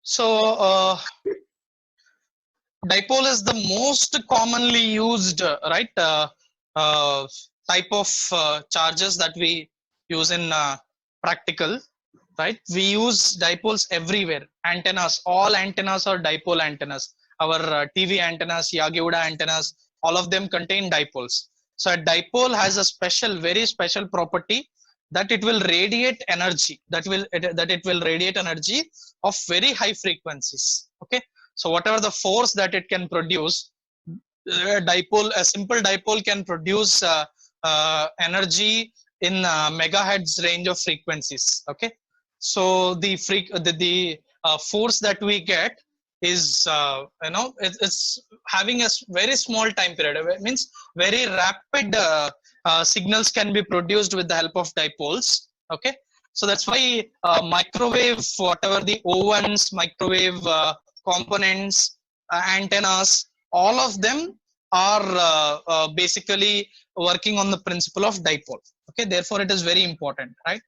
So dipole is the most commonly used uh, type of charges that we use in practical, right? We use dipoles everywhere. Antennas, all antennas are dipole antennas. Our TV antennas, Yagi Uda antennas, all of them contain dipoles. So a dipole has a special, very special property that it will radiate energy, that it will radiate energy of very high frequencies. Okay, so whatever the force that it can produce, a simple dipole can produce energy in megahertz range of frequencies. Okay, so the force that we get is it's having a very small time period. It means very rapid signals can be produced with the help of dipoles. Okay, so that's why microwave, whatever the ovens, microwave components, antennas, all of them are basically working on the principle of dipole. Okay, therefore it is very important, right?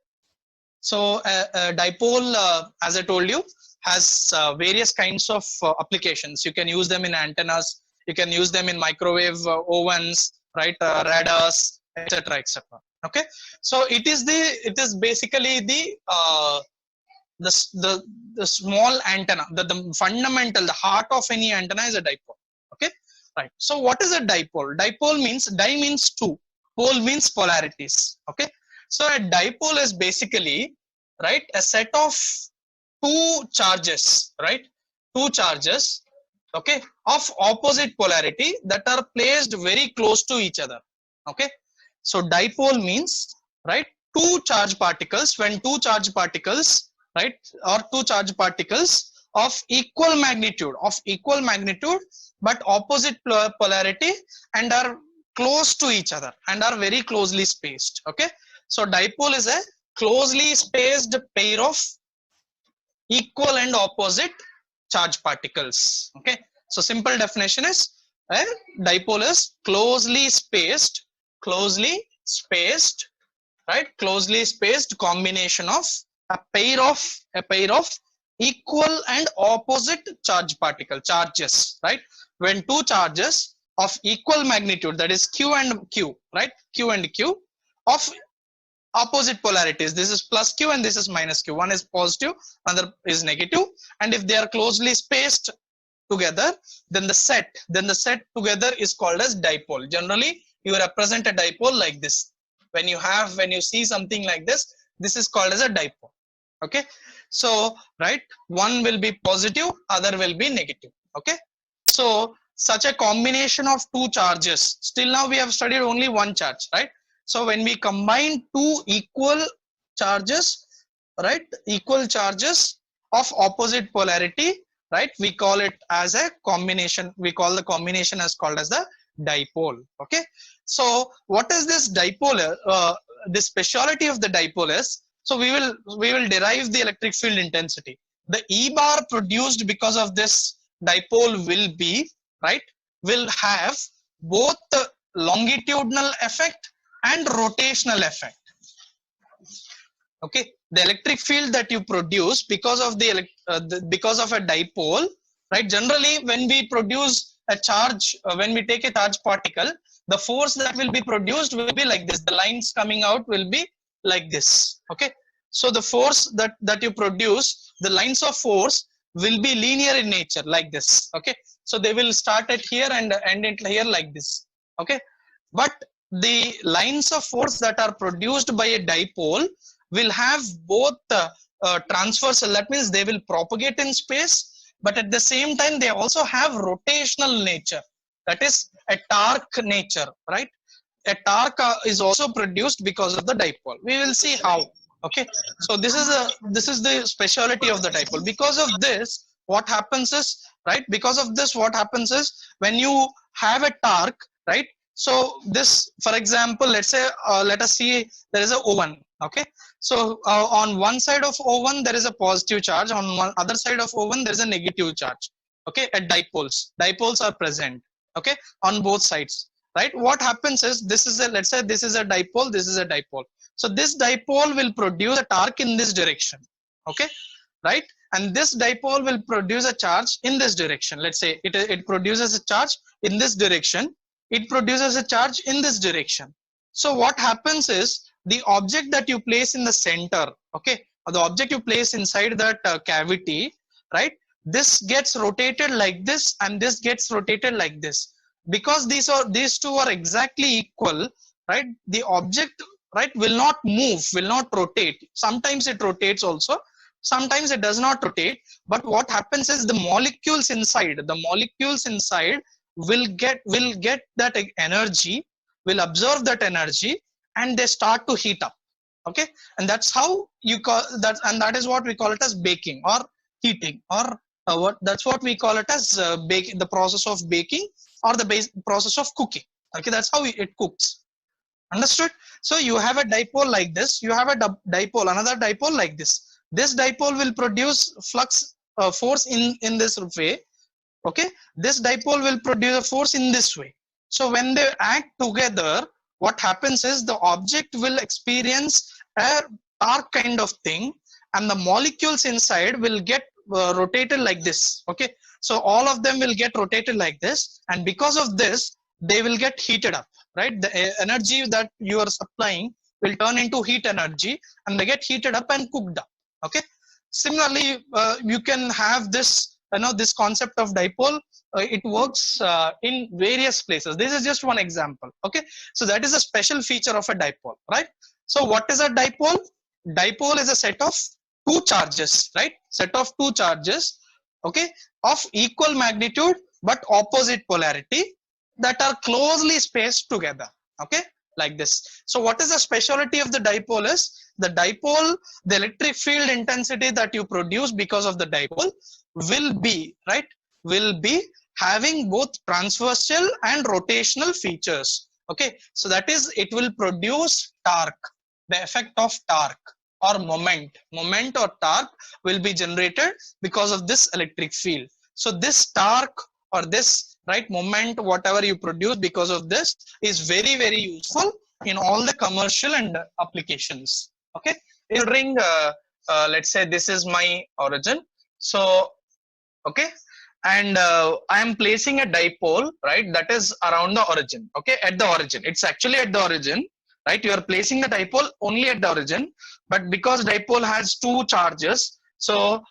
So dipole, as I told you, has various kinds of applications. You can use them in antennas, you can use them in microwave ovens, right? Radars, etc., etc. Okay, so it is basically the the the small antenna, the fundamental, the heart of any antenna is a dipole. Okay, right? So what is a dipole? Dipole means, di means two, pole means polarities. Okay, so a dipole is basically, right, a set of two charges, right? Two charges, okay, of opposite polarity that are placed very close to each other. Okay, so dipole means, right, two charge particles. When two charge particles, right, or two charge particles of equal magnitude but opposite polarity, and are close to each other and are very closely spaced. Okay, so dipole is a closely spaced pair of equal and opposite charge particles. Okay, so simple definition is a dipole is closely spaced, right, closely spaced combination of a pair of equal and opposite charges, right? When two charges of equal magnitude, that is q and q, right, q and q, of opposite polarities, this is plus q and this is minus q, one is positive, another is negative, and if they are closely spaced together, then the set together is called as dipole. Generally you represent a dipole like this. When you see something like this, this is called as a dipole. Okay, so, right, one will be positive, other will be negative. Okay, so such a combination of two charges, still now we have studied only one charge, right? So when we combine two equal charges, right, equal charges of opposite polarity, right, we call it as a combination. We call the combination as called as the dipole. Okay, so what is this dipole? The speciality of the dipole is, so we will derive the electric field intensity. The E bar produced because of this dipole will be, right, will have both the longitudinal effect and rotational effect. Okay, the electric field that you produce because of because of a dipole, right? Generally when we produce a charge, when we take a charge particle, the force that will be produced will be like this. The lines coming out will be like this. Okay, so the force that you produce, the lines of force will be linear in nature, like this. Okay, so they will start at here and end it here, like this. Okay, but the lines of force that are produced by a dipole will have both transversal, that means they will propagate in space, but at the same time they also have rotational nature, that is a torque nature, right? A torque is also produced because of the dipole. We will see how. Okay, so this is the speciality of the dipole. Because of this, what happens is, right, because of this what happens is, when you have a torque, right, so this, for example, let's say let us see, there is a oven. Okay, so on one side of oven there is a positive charge, on one other side of oven there is a negative charge. Okay, at dipoles are present, okay, on both sides, right? What happens is, this is a, let's say this is a dipole, this is a dipole, so this dipole will produce a torque in this direction. Okay, right, and this dipole will produce a charge in this direction. Let's say it produces a charge in this direction, it produces a charge in this direction. So what happens is the object that you place in the center, okay, or the object you place inside that cavity, right, this gets rotated like this and this gets rotated like this. Because these two are exactly equal, right, the object, right, will not move, will not rotate. Sometimes it rotates also, sometimes it does not rotate. But what happens is the molecules inside will get that energy, will absorb that energy, and they start to heat up. Okay, and that's how you call that, and that is what we call it as baking or heating, or that's what we call it as baking, the process of baking, or the process of cooking. Okay, that's how it cooks. Understood? So you have a dipole like this, you have a dipole, another dipole like this. This dipole will produce flux force in this way. Okay, this dipole will produce a force in this way. So when they act together, what happens is the object will experience a torque kind of thing, and the molecules inside will get rotated like this. Okay, so all of them will get rotated like this, and because of this they will get heated up, right? The energy that you are supplying will turn into heat energy, and they get heated up and cooked up. Okay, similarly you can have this, this concept of dipole. It works in various places. This is just one example. Okay, so that is a special feature of a dipole, right? So what is a dipole? Dipole is a set of two charges, right? Set of two charges, okay, of equal magnitude but opposite polarity, that are closely spaced together. Okay, like this. So what is the specialty of the dipole is, the dipole, the electric field intensity that you produce because of the dipole will be, right, will be having both transversal and rotational features. Okay, so that is, it will produce torque, the effect of torque or moment or torque will be generated because of this electric field. So this torque or this, right, moment, whatever you produce because of this, is very, very useful in all the commercial and applications. Okay, considering let's say this is my origin. So okay, and I am placing a dipole, right, that is around the origin. Okay, at the origin, it's actually at the origin, right? You are placing the dipole only at the origin, but because dipole has two charges, so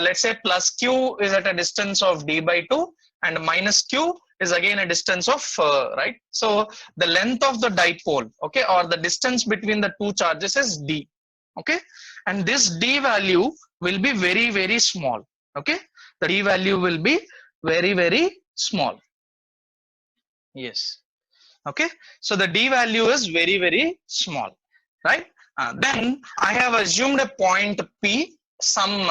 let's say plus q is at a distance of d by 2, and minus q is again a distance of right. So the length of the dipole, okay, or the distance between the two charges is d. Okay, and this d value will be very, very small. Okay, the d value will be very, very small. Yes. Okay, so the d value is very, very small, right? Then I have assumed a point p, some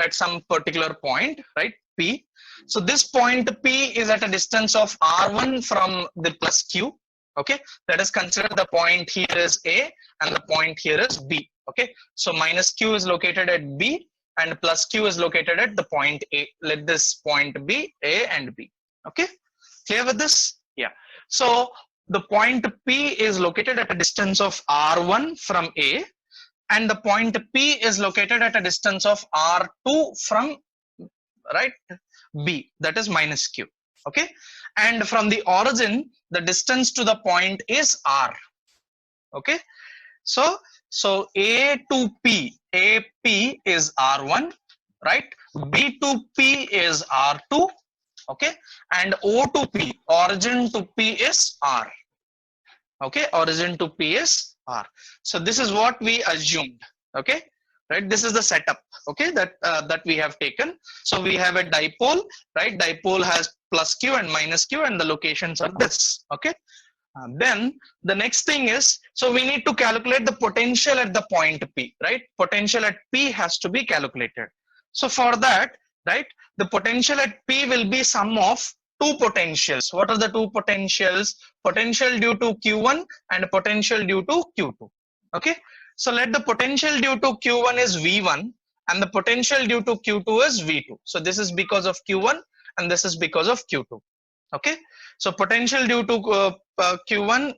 at some particular point, right, p. So this point p is at a distance of r1 from the plus q. Okay, let us consider the point here is a and the point here is b. Okay, so minus q is located at b and plus q is located at the point a. Let this point be a and b. Okay, clear with this? Yeah. So the point p is located at a distance of r1 from a, and the point p is located at a distance of r2 from, right, b, that is minus q. Okay, and from the origin the distance to the point is r. Okay, so a to p, ap is r1, right, b to p is r2, okay, and o to p, origin to p is r. Okay, origin to p is r. So this is what we assumed. Okay, right, this is the setup, okay, that that we have taken. So we have a dipole, right, dipole has plus q and minus q, and the locations are this. Okay, then the next thing is, so we need to calculate the potential at the point p, right? Potential at p has to be calculated. So for that, right, the potential at p will be sum of two potentials. What are the two potentials? Potential due to q1 and potential due to q2. Okay, so let the potential due to q1 is v1 and the potential due to q2 is v2. So this is because of q1 and this is because of q2. Okay, so potential due to q1,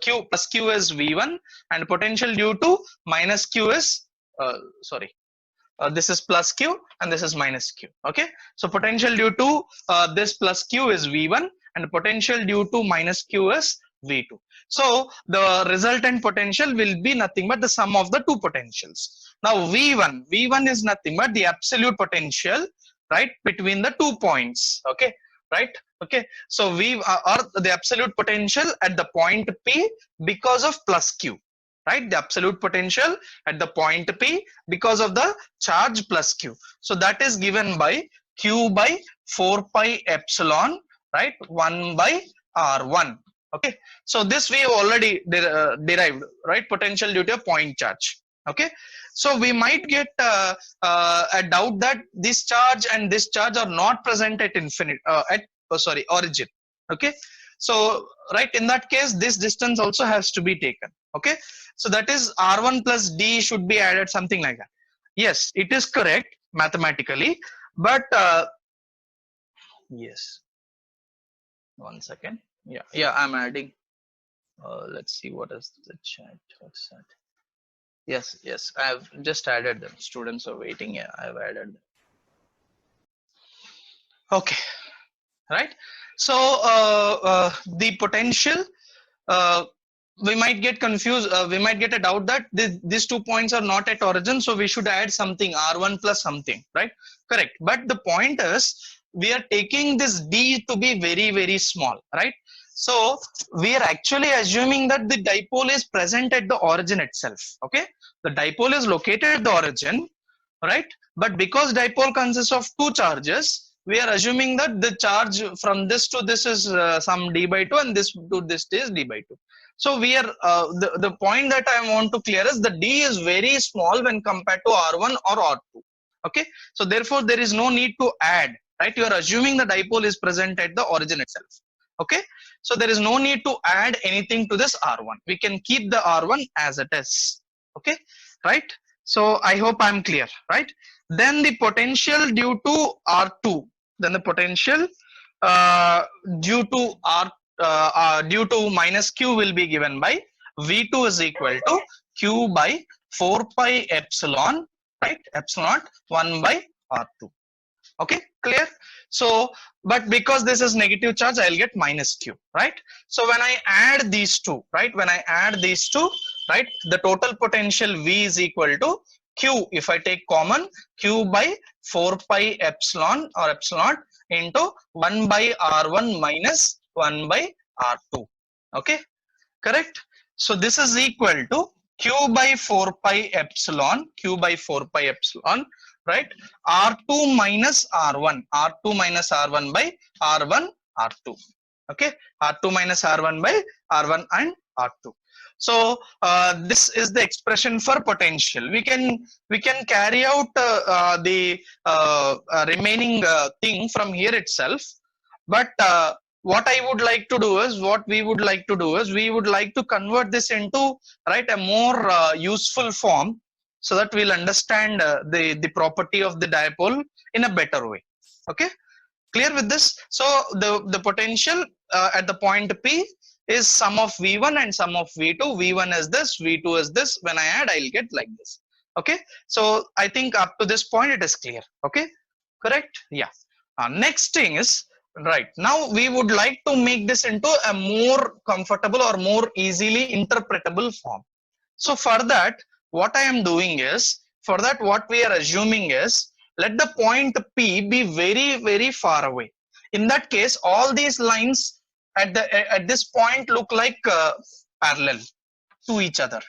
q plus q is v1, and potential due to minus q is sorry, this is plus q and this is minus q. Okay, so potential due to this plus q is v1 and potential due to minus q is v2. So the resultant potential will be nothing but the sum of the two potentials. Now v1 is nothing but the absolute potential, right, between the 2 points. Okay, right. Okay, so v or the absolute potential at the point p because of plus q, right, the absolute potential at the point p because of the charge plus q. So that is given by q by 4 pi epsilon, right, 1 by r1. Okay, so this we have already derived, right, potential due to a point charge. Okay, so we might get a doubt that this charge and this charge are not present at origin. Okay, so right, in that case this distance also has to be taken. Okay, so that is r1 plus d should be added, something like that. Yes, it is correct mathematically, but yes, one second. Yeah, I'm adding. Let's see what is the chat. What's that? Yes, I've just added them. Students are waiting. Yeah, I've added them. Okay, right. So the potential, we might get confused. We might get a doubt that these 2 points are not at origin, so we should add something r1 plus something, right? Correct. But the point is, we are taking this d to be very small, right? So we are actually assuming that the dipole is present at the origin itself. Okay, the dipole is located at the origin, right? But because dipole consists of two charges, we are assuming that the charge from this to this is some d by 2 and this to this is d by 2. So we are the point that I want to clear is the d is very small when compared to r1 or r2. Okay, so therefore there is no need to add, right? You are assuming the dipole is present at the origin itself. Okay, so there is no need to add anything to this r1. We can keep the r1 as it is. Okay, right? So I hope I'm clear, right? Then the potential due to r2, then the potential due to minus q will be given by v2 is equal to q by 4 pi epsilon, right, epsilon 1 by r2. Okay, clear? So but because this is negative charge, I'll get minus q, right? So when I add these two, right, when I add these two, right, the total potential v is equal to q, if I take common, q by 4 pi epsilon or epsilon into 1 by r1 minus 1 by r2. Okay, correct? So this is equal to q by 4 pi epsilon, right, r2 minus r1 by r1 r2. Okay, r2 minus r1 by r1 and r2. So this is the expression for potential. We can carry out the remaining thing from here itself, but what I would like to do is, we would like to convert this into, right, a more useful form, so that we'll understand the property of the dipole in a better way. Okay, clear with this? So the potential at the point P is sum of v1 and sum of v2. v1 is this, v2 is this. When I add, I'll get like this. Okay, so I think up to this point it is clear. Okay, correct? Yeah. Next thing is, right, now we would like to make this into a more comfortable or more easily interpretable form. So for that, what I am doing is, what we are assuming is, let the point P be very far away. In that case, all these lines at this point look like parallel to each other,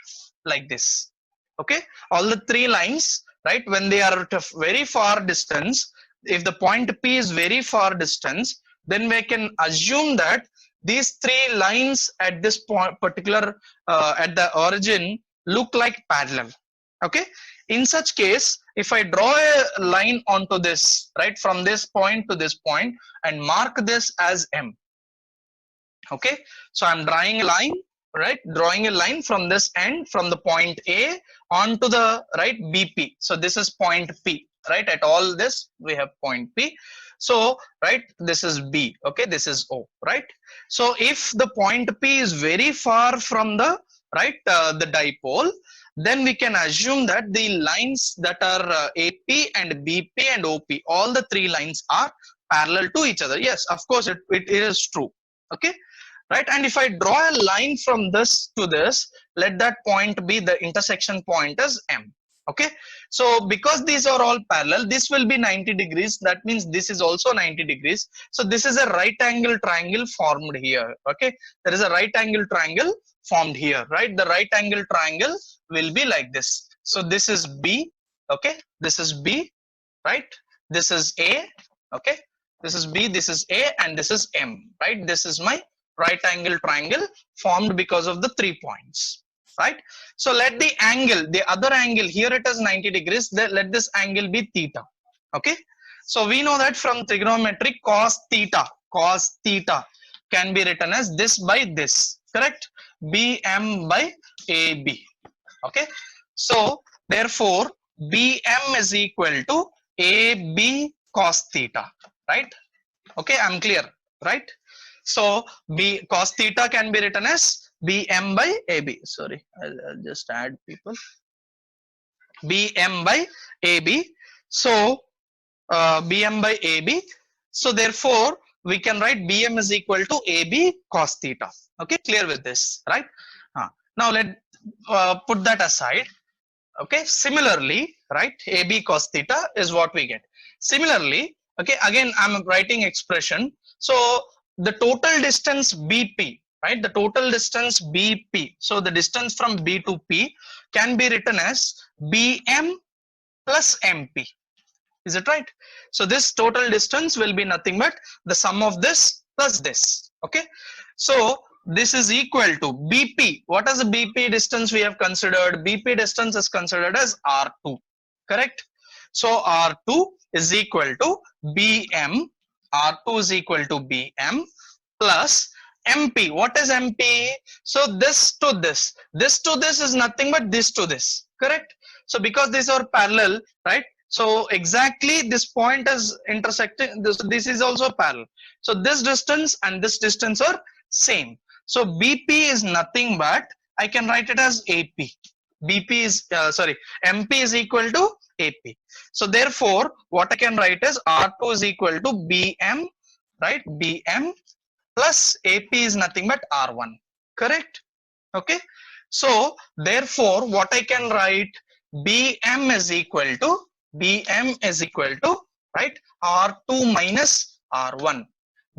like this. Okay, all the three lines, right, when they are at a very far distance, if the point P is very far distance, then we can assume that these three lines at this point particular at the origin look like parallel. Okay, in such case, if I draw a line onto this, right, from this point to this point and mark this as M. Okay, so I'm drawing a line, right, from this end, from the point A onto the, right, BP. So this is point P, right, at all this we have point P. So, right, this is B. Okay, this is O, right? So if the point P is very far from the, right, the dipole, then we can assume that the lines that are AP and BP and OP, all the three lines are parallel to each other. Yes, of course, it is true. Okay, right? And if I draw a line from this to this, let that point be the intersection point as M. Okay, so because these are all parallel, this will be 90 degrees. That means this is also 90 degrees. So this is a right angle triangle formed here. Okay, there is a right angle triangle formed here, right? The right angle triangle will be like this. So this is B. Okay, this is B, right? This is A. Okay, this is B, this is A, and this is M, right? This is my right angle triangle formed because of the 3 points, right? So let the angle, the other angle, here it is 90 degrees, let this angle be theta. Okay, so we know that from trigonometry cos theta can be written as this by this, correct? BM by AB. Okay, so therefore BM is equal to AB cos theta, right? Okay, I'm clear, right? So B cos theta can be written as BM by AB. Sorry, I'll just add people. BM by AB. So BM by AB. So therefore we can write BM is equal to AB cos theta. Okay, clear with this, right? Now let put that aside. Okay, similarly, right, AB cos theta is what we get. Similarly, okay, again I'm writing expression. So the total distance BP, right, the total distance BP, so the distance from B to P can be written as BM plus MP. Is it right? So this total distance will be nothing but the sum of this plus this. Okay, so this is equal to BP. What is the BP distance we have considered? BP distance is considered as R2, correct? So R2 is equal to BM. R2 is equal to BM plus MP. What is MP? So this to this is nothing but this to this, correct? So because these are parallel, right? So exactly this point is intersecting. This is also parallel. So this distance and this distance are same. So BP is nothing but, I can write it as AP. BP is MP is equal to AP. So therefore what I can write is R2 is equal to BM, right? BM plus AP is nothing but R1, correct? Okay, so therefore what I can write, BM is equal to right, R2 minus R1.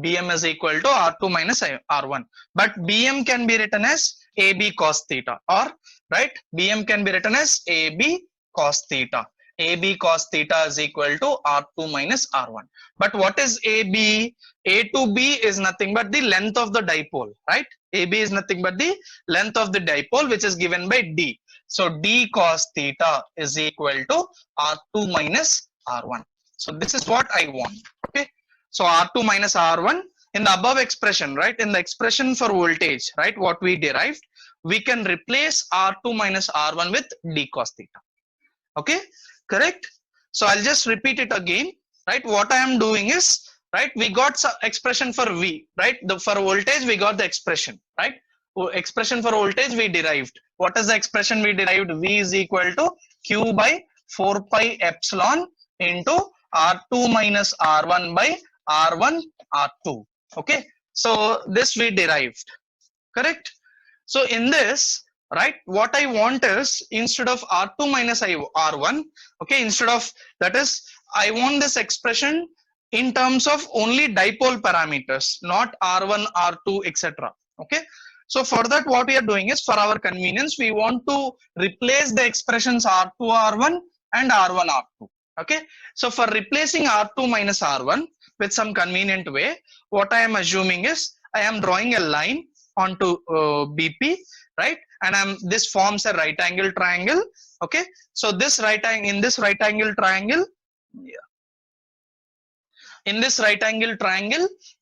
BM is equal to R2 minus R1, but BM can be written as AB cos theta, or right, BM can be written as AB cos theta. AB cos theta is equal to R2 minus R1. But what is AB? A to B is nothing but the length of the dipole, right? AB is nothing but the length of the dipole, which is given by D. So D cos theta is equal to R2 minus R1. So this is what I want. Okay, so R2 minus R1 in the above expression, right? In the expression for voltage, right? What we derived, we can replace R2 minus R1 with D cos theta. Okay, correct? So I'll just repeat it again, right? What I am doing is, right, we got some expression for V, right? For voltage we got the expression, right? Expression for voltage we derived. What is the expression we derived? V is equal to Q by 4 pi epsilon into R2 minus R1 by R1 R2. Okay, so this we derived, correct? So in this, right, what I want is, instead of R2 minus R1, okay, instead of that is, I want this expression in terms of only dipole parameters, not R1, R2, etc. Okay, so for that what we are doing is, for our convenience, we want to replace the expressions R2, R1 and R1, R2. Okay, so for replacing R2 minus R1 with some convenient way, what I am assuming is, I am drawing a line onto BP, right, and this forms a right angle triangle. Okay, so this in this right angle triangle,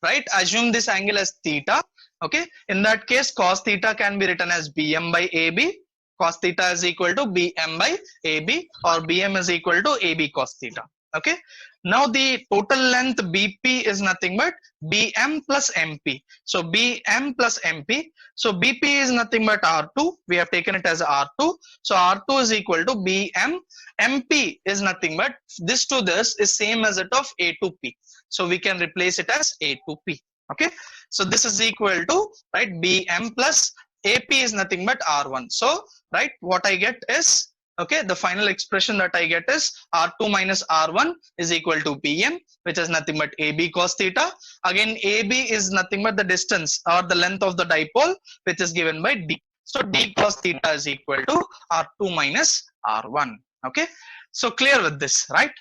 right, assume this angle as theta. Okay, in that case cos theta can be written as BM by AB. Cos theta is equal to BM by AB, or BM is equal to AB cos theta. Okay, Now the total length BP is nothing but BM plus MP. So BM plus MP. So BP is nothing but R2. We have taken it as R2. So R2 is equal to BM. MP is nothing but this to this is same as it of A to P. So we can replace it as A to P. Okay. So this is equal to, right, BM plus AP is nothing but R1. So, right, what I get is, okay, the final expression that I get is R2 minus R1 is equal to BM, which is nothing but AB cos theta. Again, AB is nothing but the distance or the length of the dipole, which is given by D. So D cos theta is equal to R2 minus R1. Okay. So clear with this, right?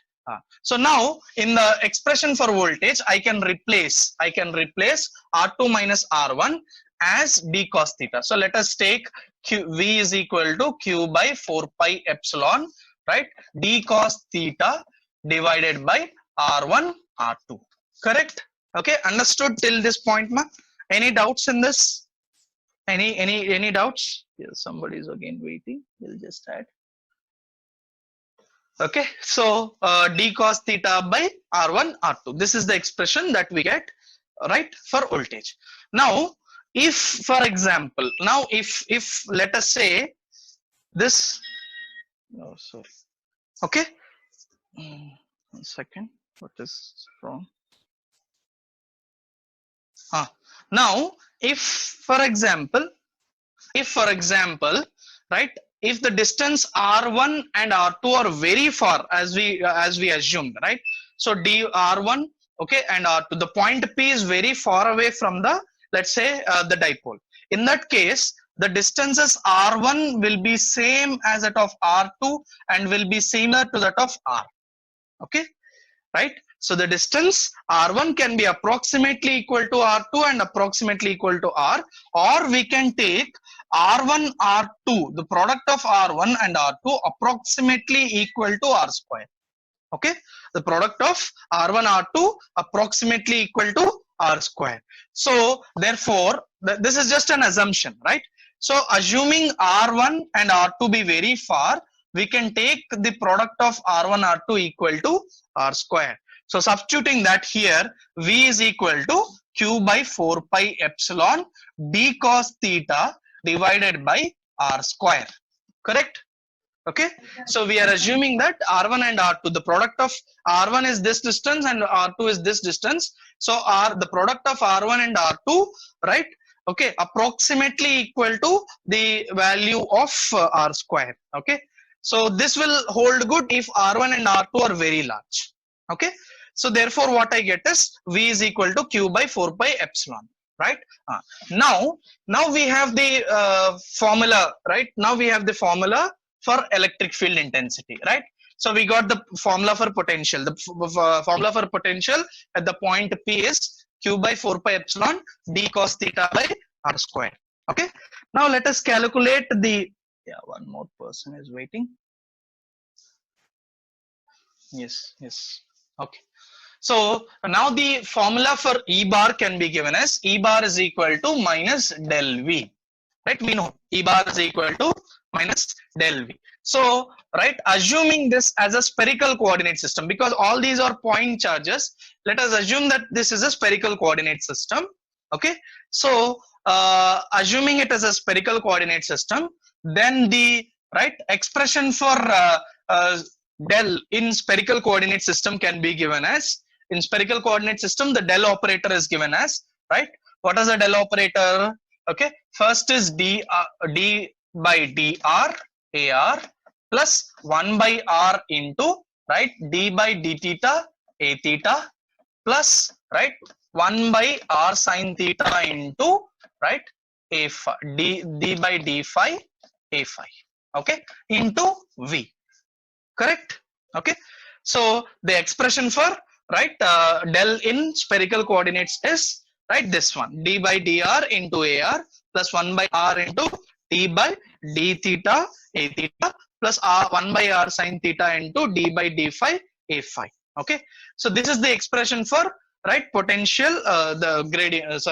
So now in the expression for voltage, I can replace R2 minus R1 as D cos theta. So let us take V is equal to Q by 4 pi epsilon, right? D cos theta divided by R1 R2. Correct? Okay, understood till this point, ma? Any doubts in this? Any doubts? Yes, somebody is again waiting. We'll just add. Okay, so D cos theta by R1 R2. This is the expression that we get, right, for voltage. Now, if for example, now if let us say this, oh sorry, okay, 1 second, what is wrong? Now if for example, right, if the distance R1 and R2 are very far, as we assumed, right? So D R1, okay, and R2, the point P is very far away from the, let's say, the dipole. In that case, the distances R1 will be same as that of R2 and will be similar to that of R. Okay, right? So the distance R1 can be approximately equal to R2 and approximately equal to R, or we can take R1 R2, the product of R1 and R2, approximately equal to R square. Okay, the product of R1 R2 approximately equal to R square. So therefore this is just an assumption, right? So assuming R1 and R2 be very far, we can take the product of R1 R2 equal to R square. So substituting that here, V is equal to Q by 4 pi epsilon D cos theta divided by R square. Correct? Okay. So we are assuming that R1 and R2, the product of R1 is this distance and R2 is this distance. So the product of R1 and R2, right? Okay, approximately equal to the value of R square. Okay. So this will hold good if R1 and R2 are very large. Okay. So therefore what I get is V is equal to Q by 4 pi epsilon, right? Now we have the formula, right? Now we have the formula for electric field intensity, right? So we got the formula for potential. The formula for potential at the point P is Q by 4 pi epsilon D cos theta by R square. Okay. Now let us calculate the, one more person is waiting. Yes. Okay. So now the formula for E bar can be given as E bar is equal to minus del V, right? We know E bar is equal to minus del V. So, right, assuming this as a spherical coordinate system, because all these are point charges, let us assume that this is a spherical coordinate system. Okay. So, assuming it as a spherical coordinate system, then the, right, expression for del in spherical coordinate system can be given as, in spherical coordinate system, the del operator is given as, right? What is the del operator? Okay, first is D by dr AR plus 1 by R into, right, D by d theta A theta plus, right, 1 by R sin theta into, right, A phi, D by d phi A phi, okay, into V. Correct? Okay. So the expression for, right, del in spherical coordinates is, right, this one, D by dr into AR plus 1 by R into D by d theta A theta plus 1 by R sin theta into D by d phi A phi. Okay. So this is the expression for, right, potential, the gradient,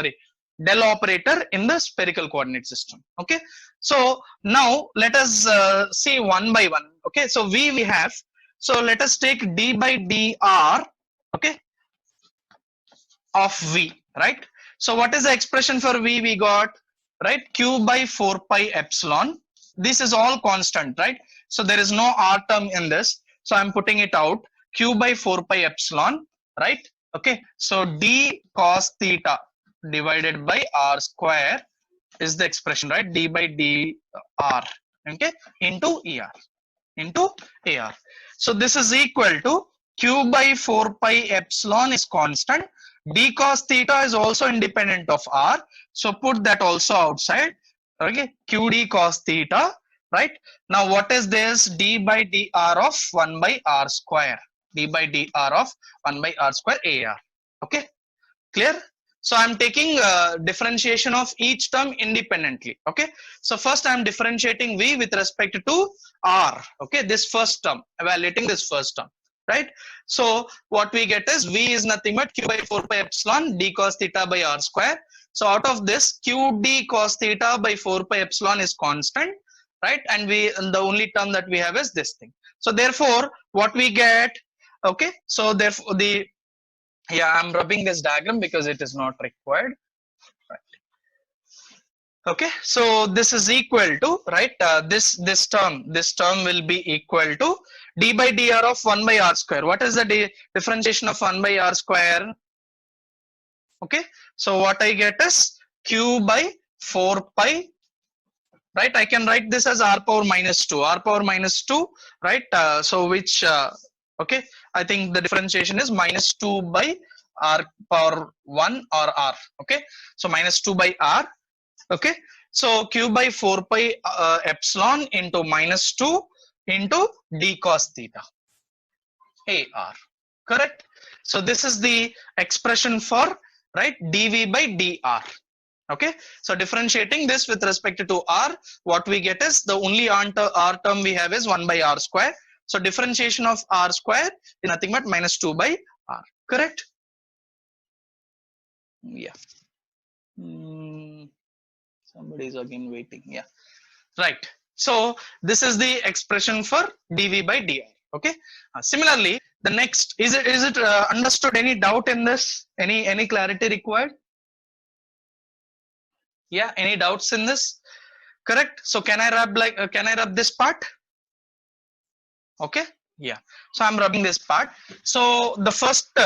del operator in the spherical coordinate system. Okay. So now let us see one by one. Okay. So we have, so let us take D by dr okay, of V, right? So what is the expression for V we got, right? Q by 4 pi epsilon. This is all constant, right? So there is no R term in this. So I'm putting it out. Q by 4 pi epsilon, right? Okay. So D cos theta divided by R square is the expression, right? D by dr, okay, into ER, into AR. So this is equal to Q by 4 pi epsilon is constant. D cos theta is also independent of R. So put that also outside. Okay. QD cos theta, right? Now what is this? D by dr of 1 by R square. D by dr of 1 by R square AR. Okay. Clear? So I'm taking differentiation of each term independently. Okay. So first I'm differentiating V with respect to R. Okay. This first term, evaluating this first term, right? So what we get is V is nothing but Q by 4 pi epsilon D cos theta by R square. So out of this, QD cos theta by 4 pi epsilon is constant, right? And the only term that we have is this thing. So therefore, what we get, okay. So therefore I'm rubbing this diagram because it is not required, right? Okay, so this is equal to, right, this term will be equal to d by dr of 1 by r square. What is the differentiation of 1 by r square? Okay, so what I get is q by 4 pi, right? I can write this as r power minus 2, r power minus 2, right? So which okay, I think the differentiation is minus 2 by r power 1 or r. Okay, so minus 2 by r. Okay, so q by 4 pi epsilon into minus 2 into d cos theta AR. Correct? So this is the expression for, right, dv by dr. Okay, so differentiating this with respect to r, what we get is the only r term we have is 1 by r square. So differentiation of r square is nothing but minus 2 by r. Correct? Yeah. Somebody is again waiting. Yeah. Right. So this is the expression for dv by dr. Okay. Similarly, the next is it understood? Any doubt in this? Any clarity required? Yeah. Any doubts in this? Correct. So can I rub this part? Okay. Yeah. So I'm rubbing this part. So the first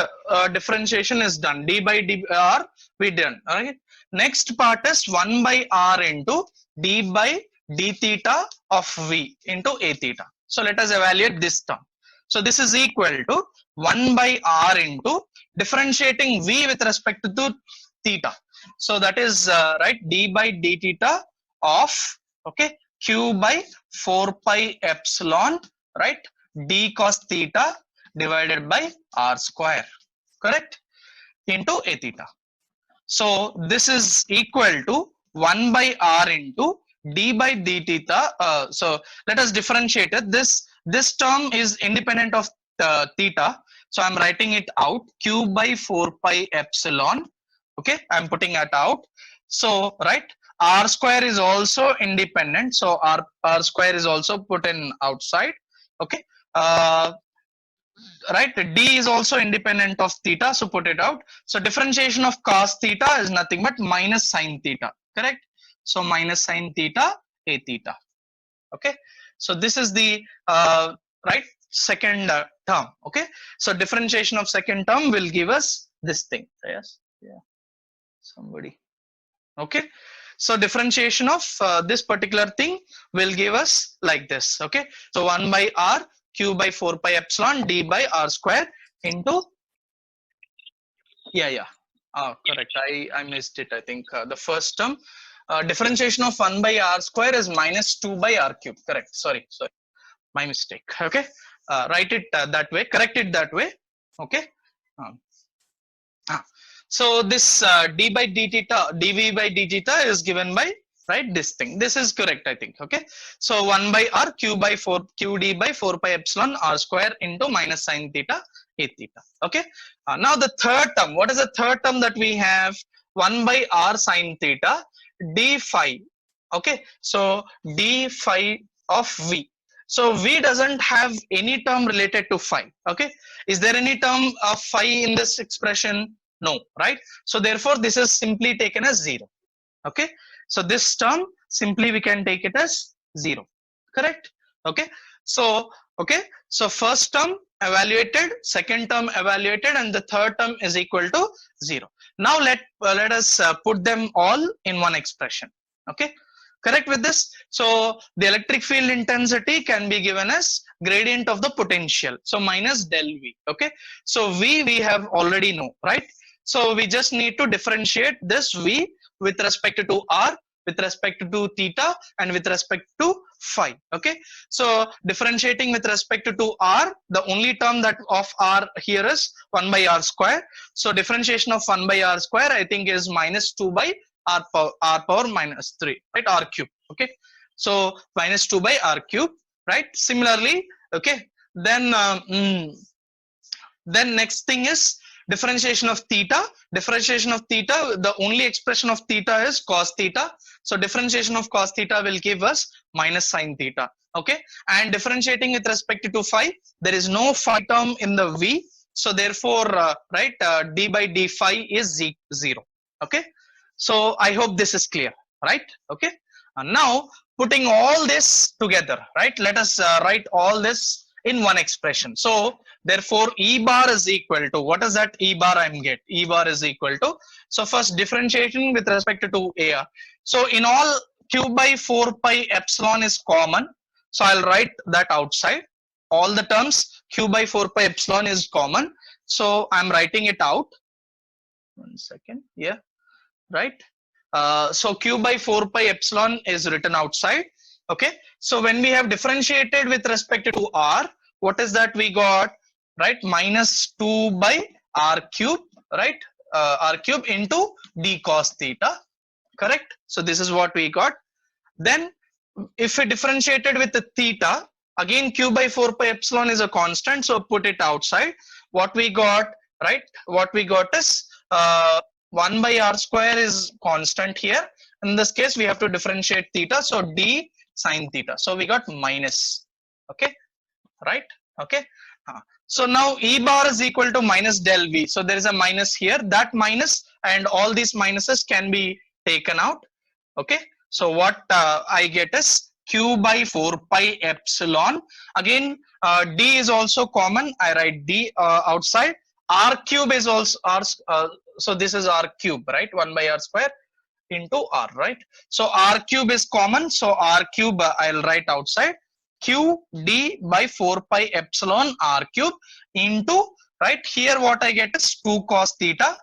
differentiation is done. D by dr we done. Alright. Next part is 1 by r into d by d theta of v into a theta. So let us evaluate this term. So this is equal to 1 by r into differentiating v with respect to theta. So that is right, d by d theta of, okay, q by 4 pi epsilon, right, d cos theta divided by r square, correct, into a theta. So this is equal to 1 by r into d by d theta. So let us differentiate it. This term is independent of theta. So I'm writing it out, q by 4 pi epsilon. Okay, I'm putting that out. So right, r square is also independent. So r square is also put in outside. Okay. Right, d is also independent of theta, so put it out. So differentiation of cos theta is nothing but minus sin theta, correct? So minus sin theta a theta. Okay, so this is the right, second term. Okay, so differentiation of second term will give us this thing. Yes, yeah, somebody. Okay, so differentiation of this particular thing will give us like this. Okay, so 1 by r q by 4 pi epsilon d by r square into, yeah, correct, I missed it. I think the first term, differentiation of 1 by r square is minus 2 by r cube. Correct, sorry, my mistake. Okay, write it that way, correct it that way. Okay. So this d by d theta, dv by d theta is given by, right, this thing. This is correct, I think. Okay, so 1 by r q by 4 qd by 4 pi epsilon r square into minus sin theta a theta. Okay, now the third term, what is the third term that we have? 1 by r sin theta d phi. Okay, so d phi of v. So V doesn't have any term related to phi. Okay, is there any term of phi in this expression? No, right? So therefore this is simply taken as 0. Okay, so this term simply we can take it as 0, correct? Okay, so okay, so first term evaluated, second term evaluated, and the third term is equal to 0. Now let us put them all in one expression. Okay, correct with this? So the electric field intensity can be given as gradient of the potential, so minus del V. Okay, so we have already know, right? So we just need to differentiate this V with respect to r, with respect to theta, and with respect to phi. Okay, so differentiating with respect to r, the only term that of r here is 1 by r square. So differentiation of 1 by r square I think is minus 2 by r power minus 3, right? R cube. Okay, so minus 2 by r cube, right? Similarly, okay, then then next thing is differentiation of theta. Differentiation of theta, the only expression of theta is cos theta. So differentiation of cos theta will give us minus sin theta. Okay, and differentiating with respect to phi, there is no phi term in the V. So therefore, right, d by d phi is 0. Okay, so I hope this is clear, right? Okay, and now putting all this together, right? Let us write all this in one expression. So therefore E bar is equal to, what is that E bar I'm get? E bar is equal to, so first differentiation with respect to AR. So in all, q by 4 pi epsilon is common. So I'll write that outside. All the terms q by 4 pi epsilon is common. So I'm writing it out. 1 second. Yeah, right. So q by 4 pi epsilon is written outside. Okay. So when we have differentiated with respect to r, what is that we got? Right, minus 2 by r cube, right? R cube into d cos theta, correct? So this is what we got. Then if we differentiated with the theta, again q by 4 pi epsilon is a constant, so put it outside. What we got, right? What we got is 1 by r square is constant here. In this case, we have to differentiate theta, so d sin theta. So we got minus. Okay, right? Okay. So now E bar is equal to minus del V. So there is a minus here. That minus and all these minuses can be taken out. Okay. So what I get is q by 4 pi epsilon. Again, d is also common. I write d outside. R cube is also r. So this is r cube, right? 1 by r square into r, right? So r cube is common. So r cube I'll write outside. Q d by 4 pi epsilon r cube into, right, here what I get is 2 cos theta,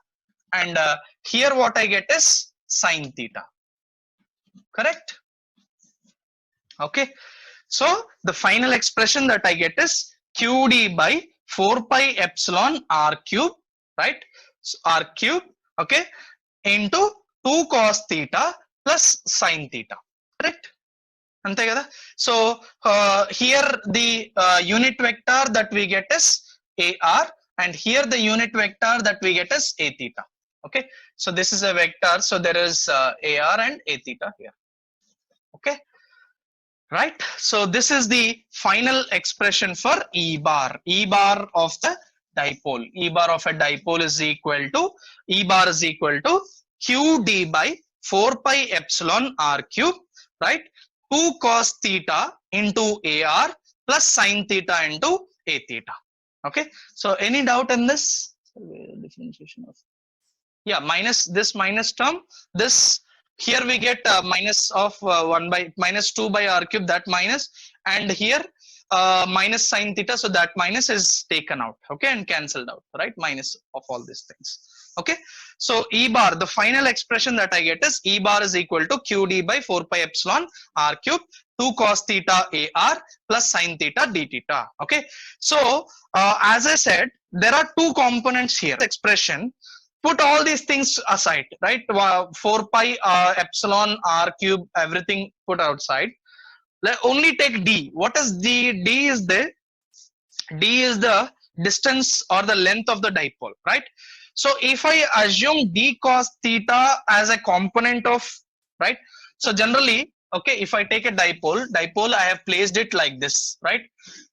and here what I get is sin theta, correct? Okay, so the final expression that I get is qd by 4 pi epsilon r cube, right? So r cube, okay, into 2 cos theta plus sin theta, correct? So here the unit vector that we get is AR, and here the unit vector that we get is A theta. Okay, so this is a vector, so there is AR and A theta here. Okay, right? So this is the final expression for E bar. E bar of the dipole. E bar of a dipole is equal to, E bar is equal to QD by 4 pi epsilon R cube, right? 2 cos theta into AR plus sin theta into A theta. Okay, so any doubt in this? Differentiation of, yeah, minus this minus term, this here we get minus of 1 by minus 2 by r cube, that minus, and here minus sin theta, so that minus is taken out, okay, and cancelled out, right? Minus of all these things. Okay, so E bar, the final expression that I get is E bar is equal to QD by 4 pi epsilon r cube 2 cos theta AR plus sin theta d theta. Okay, so as I said, there are two components here. Expression, put all these things aside, right? 4 pi epsilon r cube, everything put outside. Let only take d. What is d? D is the distance or the length of the dipole, right? So if I assume d cos theta as a component of, right? So generally Okay, if I take a dipole, I have placed it like this, right?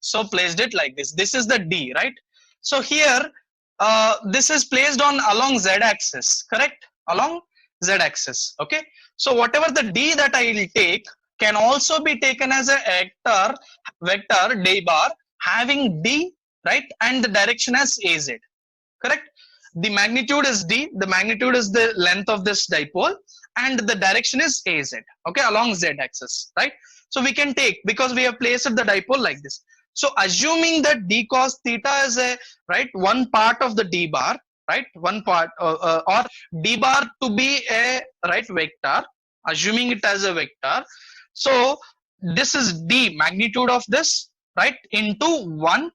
So placed it like this. This is the D, right? So here, this is placed on along z axis, correct? Along z axis. Okay, so whatever the D that I will take can also be taken as a vector D bar having D, right, and the direction as az, correct? The magnitude is D, the magnitude is the length of this dipole, and the direction is az, okay, along z axis, right? So we can take, because we have placed the dipole like this. So assuming that d cos theta is a, right, one part of the d bar, right, one part, or d bar to be a, right, vector, assuming it as a vector. So this is d magnitude of this, right, into 1.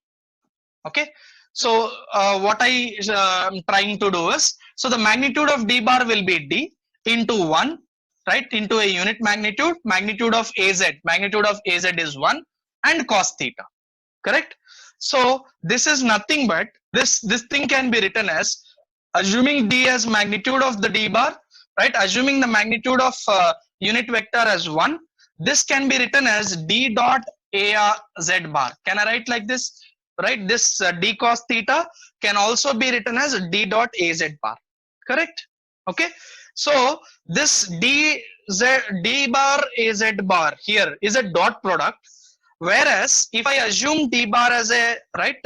Okay, so what I am trying to do is, so the magnitude of d bar will be d into 1, right, into a unit magnitude. Magnitude of az, magnitude of az is 1, and cos theta, correct? So this is nothing but this thing can be written as, assuming d as magnitude of the d bar, right, assuming the magnitude of unit vector as 1, this can be written as d dot ar z bar. Can I write like this? Right, this d cos theta can also be written as d dot az bar, correct? Okay, so this d bar az bar here is a dot product, whereas if I assume d bar as a, right,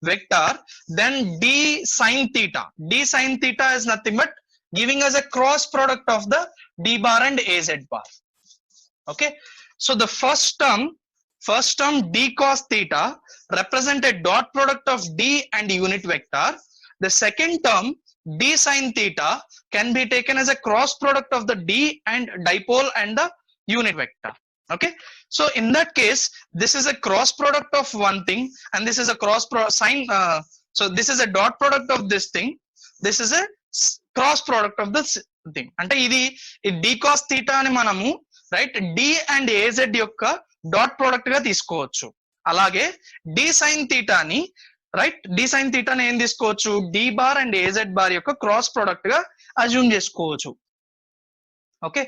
vector, then d sin theta is nothing but giving us a cross product of the d bar and az bar. Okay, so the first term d cos theta represent a dot product of d and unit vector. The second term d sin theta can be taken as a cross product of the d and dipole and the unit vector. Okay, so in that case, this is a cross product of one thing, and this is a so this is a dot product of this thing, this is a cross product of this thing. Ante idi d cos theta ani manamu, right, d and az యొక్క dot product గా తీసుకోవచ్చు. అలాగే d sin theta ని, right, d sin theta ని ఏం తీసుకోవచ్చు, d bar and az bar యొక్క cross product గా అజ్యూమ్ చేసుకోవచ్చు. Okay,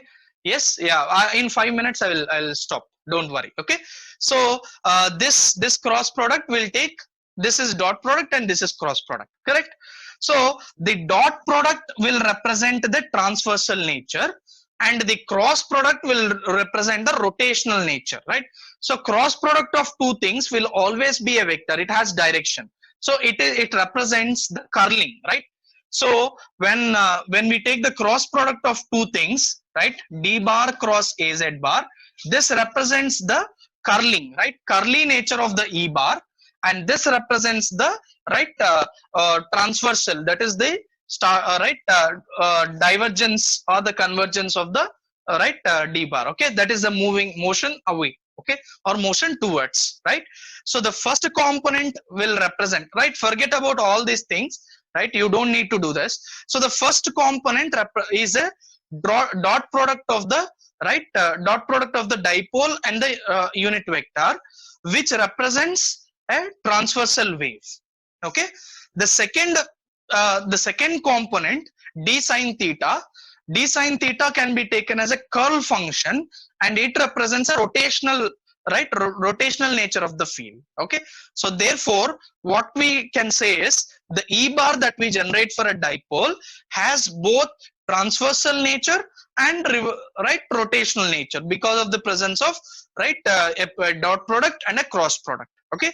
yes, yeah, in 5 minutes I'll stop, don't worry. Okay, so this cross product will take, this is dot product and this is cross product, correct? So the dot product will represent the transversal nature, and the cross product will represent the rotational nature, right? So cross product of two things will always be a vector, it has direction, so it represents the curling, right? So when we take the cross product of two things, right, d bar cross az bar, this represents the curling, right, curly nature of the e bar, and this represents the, right, transversal, that is the divergence or the convergence of the right, d bar. Okay, that is the motion away, okay, or motion towards, right? So the first component will represent, right, forget about all these things, right, you don't need to do this. So the first component is a dot product of the, right, dot product of the dipole and the unit vector, which represents a transversal wave. Okay, the second component d sin theta can be taken as a curl function, and it represents a rotational, right, rotational nature of the field. Okay, so therefore what we can say is the e bar that we generate for a dipole has both transversal nature and, right, rotational nature because of the presence of, right, a dot product and a cross product. Okay,